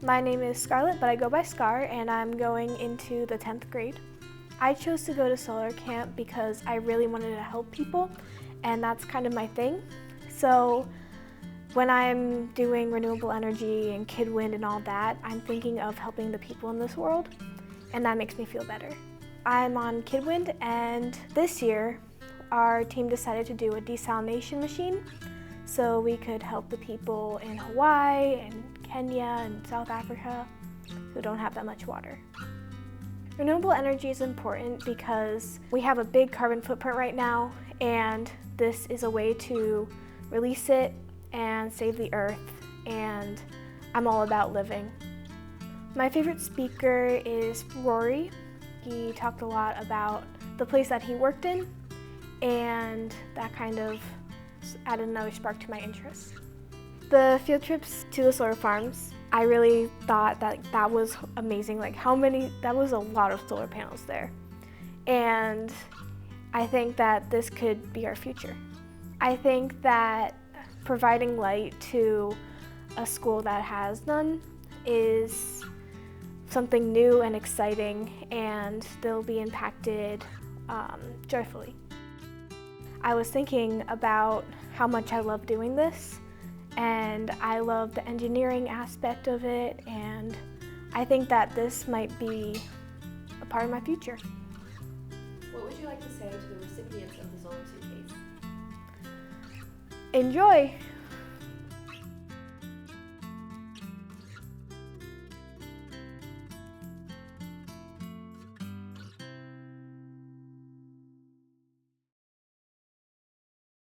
My name is Scarlett, but I go by Scar, and I'm going into the 10th grade. I chose to go to solar camp because I really wanted to help people, and that's kind of my thing. So when I'm doing renewable energy and Kid Wind and all that, I'm thinking of helping the people in this world, and that makes me feel better. I'm on Kid Wind, and this year our team decided to do a desalination machine so we could help the people in Hawaii and Kenya and South Africa who don't have that much water. Renewable energy is important because we have a big carbon footprint right now, and this is a way to release it and save the earth, and I'm all about living. My favorite speaker is Rory. He talked a lot about the place that he worked in, and that kind of added another spark to my interest. The field trips to the solar farms, I really thought that was amazing. That was a lot of solar panels there. And I think that this could be our future. I think that providing light to a school that has none is something new and exciting, and they'll be impacted joyfully. I was thinking about how much I love doing this, and I love the engineering aspect of it, and I think that this might be a part of my future. What would you like to say to the recipients of the solar suitcase? Enjoy!